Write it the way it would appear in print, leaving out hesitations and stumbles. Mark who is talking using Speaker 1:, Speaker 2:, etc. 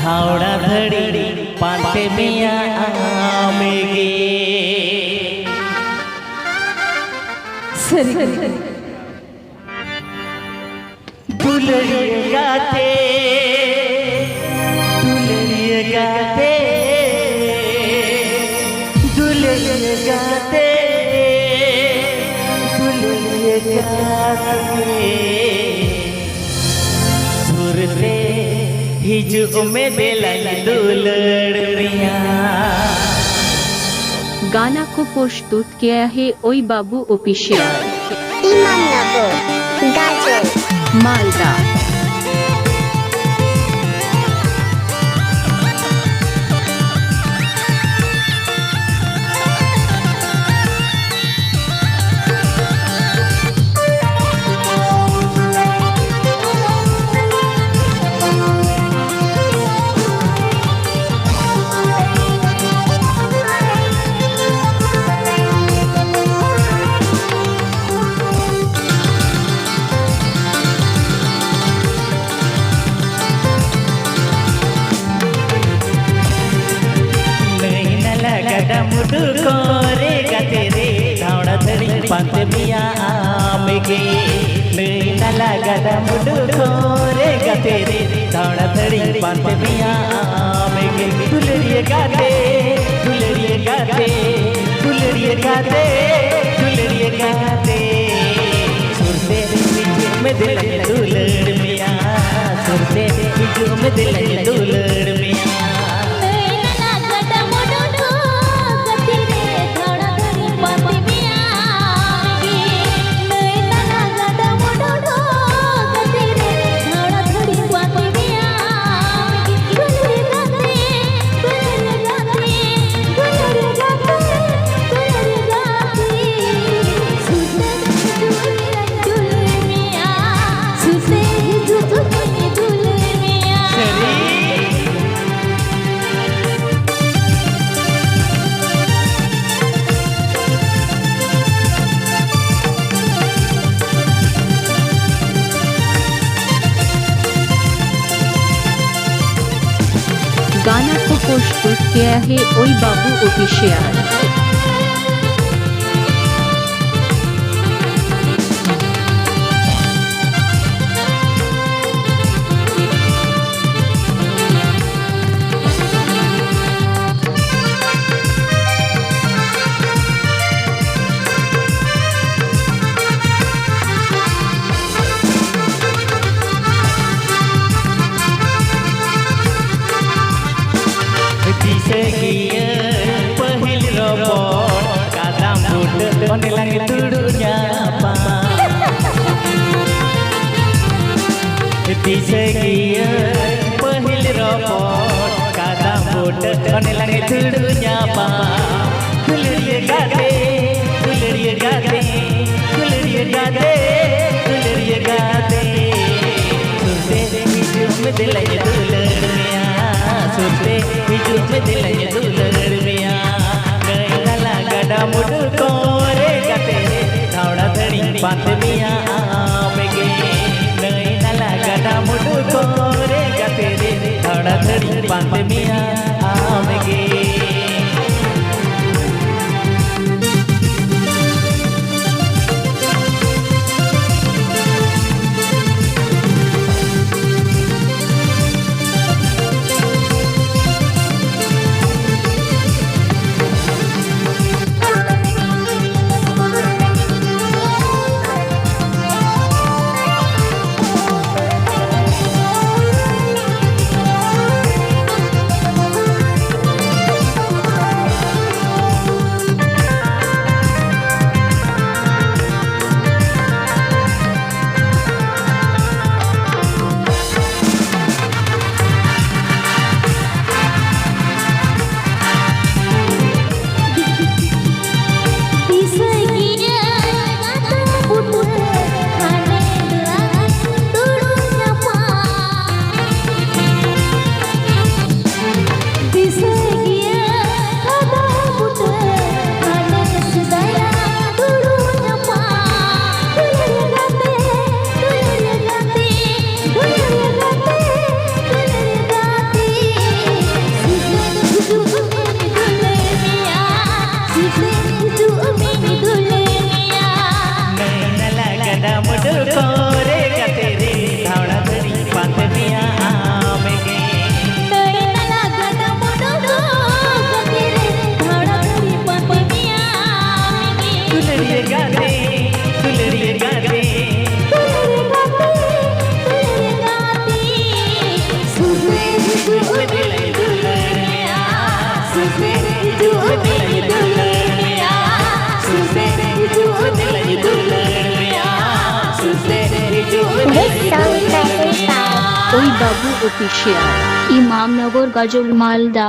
Speaker 1: थावड़ा धड़ी पाते मिया आमेगे
Speaker 2: सरी
Speaker 1: दुलड़िए गाते दुलड़िए गाते दुलड़िए गाते दुलड़िए गाते सुरते हिजू में दिलाई दुलड़िया।
Speaker 3: गाना को प्रस्तुत किया है ओई बाबू ऑफिशियल
Speaker 4: इमामनगर गाजल
Speaker 3: मालदा।
Speaker 1: मुडू कोरे गते रे थावड़ा धड़ी पाते मिया आमेगे नई नला गदा मुडू कोरे गते रे थावड़ा धड़ी पाते मिया आमेगे दुलड़िए गाते दुलड़िए गाते दुलड़िए गाते दुलड़िए गाते सुरते हिजू में दिल दुलड़ मिया सुरते हिजू में दिल दुलड़ मिया।
Speaker 3: गाना को प्रस्तुत किया है ओई बाबू ऑफिशियल।
Speaker 1: पहिल रोबोट कादाम बूट बने लगे दुड़ुया पा दिसे गिया पहिल रोबोट कादाम बूट बने लगे दुड़ुया पा दुलड़िए गाते दुलड़िए गाते दुलड़िए गाते दुलड़िए गाते सुरते हिजू में दिलाई दुलड़िया सुरते हिजू में दिलाई दुलड़िया गई नला गड़ा मुडू कोरे गते थावड़ा धड़ी पाते मिया आमेगे गई नला गड़ा मुडू कोरे गते थावड़ा धड़ी पाते मिया आमेगे। गदा मुडु कोरे गते रे धावड़ा धड़ी पात मिया आमेगे
Speaker 2: तोरे तला गदा मुडु गते रे धावड़ा धड़ी पात मिया आमेगे
Speaker 1: दुलड़िए गाते दुलड़िए गाते
Speaker 3: ওই বাবু অফিসিয়াল, ইমামনগর, গাজল, মালদা।